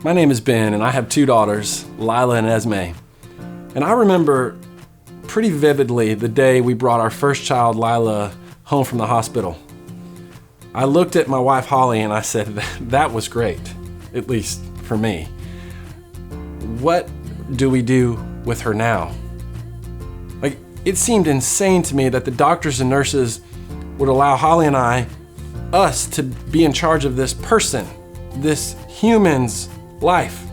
My name is Ben, and I have two daughters, Lila and Esme. And I remember pretty vividly the day we brought our first child, Lila, home from the hospital. I looked at my wife, Holly, and I said, that was great, at least for me. What do we do with her now? It seemed insane to me that the doctors and nurses would allow Holly and us to be in charge of this person, this human's life,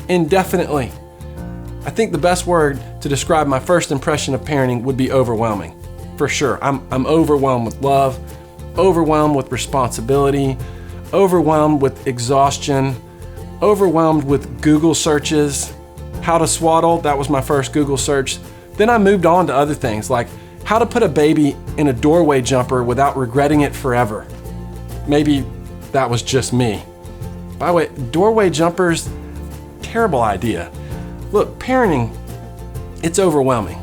indefinitely. I think the best word to describe my first impression of parenting would be overwhelming. For sure, I'm overwhelmed with love, overwhelmed with responsibility, overwhelmed with exhaustion, overwhelmed with Google searches. How to swaddle, that was my first Google search. Then I moved on to other things like how to put a baby in a doorway jumper without regretting it forever. Maybe that was just me. By the way, doorway jumpers, terrible idea. Look, parenting, it's overwhelming.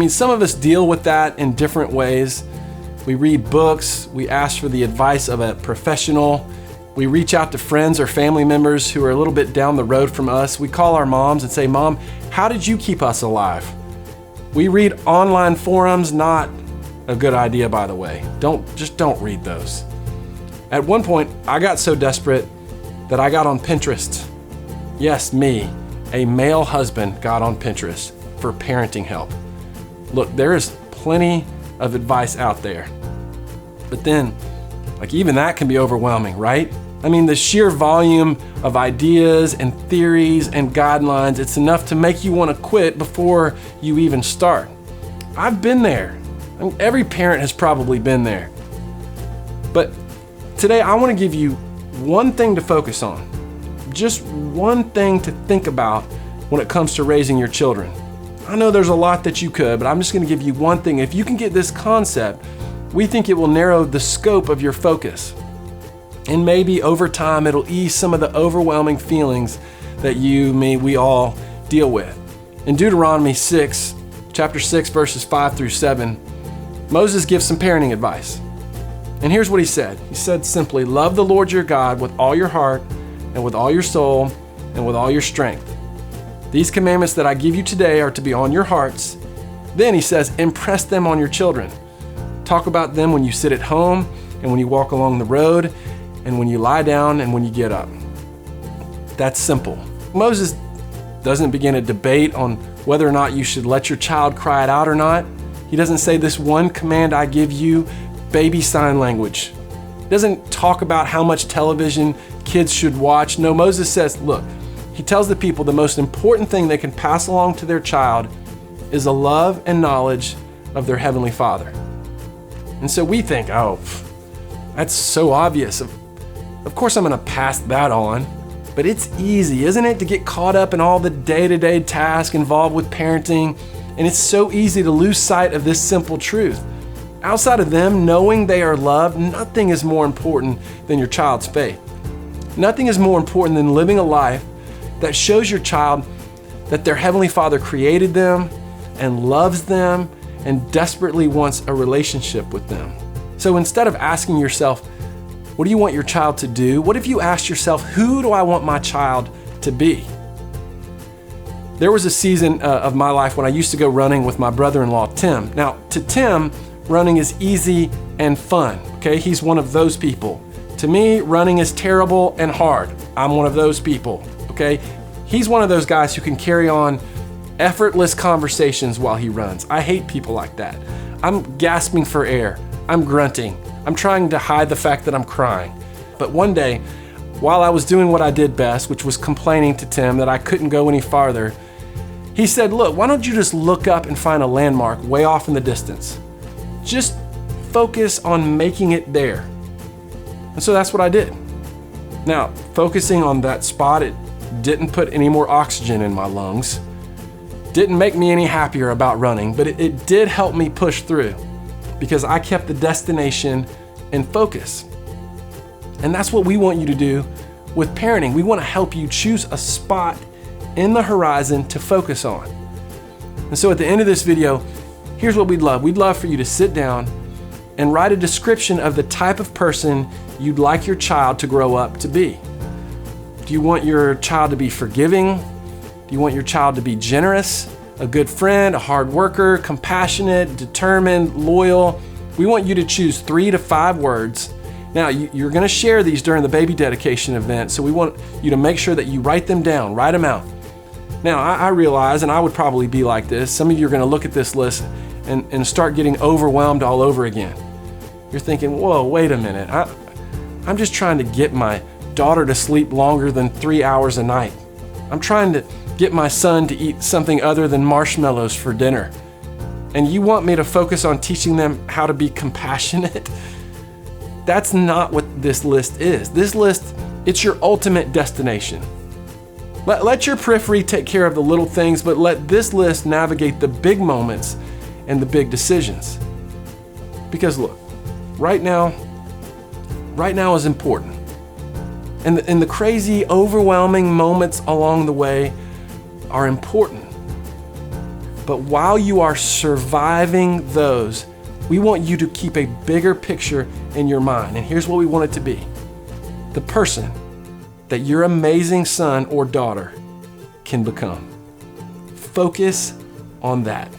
Some of us deal with that in different ways. We read books, we ask for the advice of a professional, we reach out to friends or family members who are a little bit down the road from us. We call our moms and say, Mom, how did you keep us alive? We read online forums, not a good idea, by the way. Don't read those. At one point, I got so desperate that I got on Pinterest. Yes, me, a male husband, got on Pinterest for parenting help. Look, there is plenty of advice out there. But then, even that can be overwhelming, right? The sheer volume of ideas and theories and guidelines, it's enough to make you want to quit before you even start. I've been there. Every parent has probably been there. But today I want to give you one thing to focus on. Just one thing to think about when it comes to raising your children. I know there's a lot that you could, but I'm just going to give you one thing. If you can get this concept, we think it will narrow the scope of your focus. And maybe over time, it'll ease some of the overwhelming feelings that we all deal with. In Deuteronomy chapter 6, verses 5 through 7, Moses gives some parenting advice. And here's what he said. He said simply, love the Lord your God with all your heart and with all your soul and with all your strength. These commandments that I give you today are to be on your hearts. Then he says, impress them on your children. Talk about them when you sit at home and when you walk along the road and when you lie down and when you get up. That's simple. Moses doesn't begin a debate on whether or not you should let your child cry it out or not. He doesn't say this one command I give you, baby sign language. He doesn't talk about how much television kids should watch. No, Moses says, look, he tells the people the most important thing they can pass along to their child is a love and knowledge of their Heavenly Father. And so we think, that's so obvious. Of course I'm going to pass that on. But it's easy, isn't it, to get caught up in all the day-to-day tasks involved with parenting. And it's so easy to lose sight of this simple truth. Outside of them knowing they are loved, nothing is more important than your child's faith. Nothing is more important than living a life that shows your child that their Heavenly Father created them and loves them and desperately wants a relationship with them. So instead of asking yourself, what do you want your child to do? What if you asked yourself, who do I want my child to be? There was a season of my life when I used to go running with my brother-in-law, Tim. Now, to Tim, running is easy and fun, okay? He's one of those people. To me, running is terrible and hard. I'm one of those people, okay? He's one of those guys who can carry on effortless conversations while he runs. I hate people like that. I'm gasping for air. I'm grunting. I'm trying to hide the fact that I'm crying. But one day, while I was doing what I did best, which was complaining to Tim that I couldn't go any farther, he said, look, why don't you just look up and find a landmark way off in the distance? Just focus on making it there. And so that's what I did. Now, focusing on that spot, it didn't put any more oxygen in my lungs. Didn't make me any happier about running, but it did help me push through because I kept the destination in focus. And that's what we want you to do with parenting. We want to help you choose a spot in the horizon to focus on. And so at the end of this video, here's what we'd love. We'd love for you to sit down and write a description of the type of person you'd like your child to grow up to be. Do you want your child to be forgiving? Do you want your child to be generous, a good friend, a hard worker, compassionate, determined, loyal? We want you to choose 3 to 5 words. Now, you're going to share these during the baby dedication event, so we want you to make sure that you write them down, write them out. Now, I realize, and I would probably be like this, some of you are going to look at this list and start getting overwhelmed all over again. You're thinking, whoa, wait a minute. I'm just trying to get my daughter to sleep longer than 3 hours a night. I'm trying to get my son to eat something other than marshmallows for dinner. And you want me to focus on teaching them how to be compassionate? That's not what this list is. This list, it's your ultimate destination. Let your periphery take care of the little things, but let this list navigate the big moments and the big decisions. Because look, right now is important. And the crazy, overwhelming moments along the way are important. But while you are surviving those, we want you to keep a bigger picture in your mind. And here's what we want it to be. The person that your amazing son or daughter can become. Focus on that.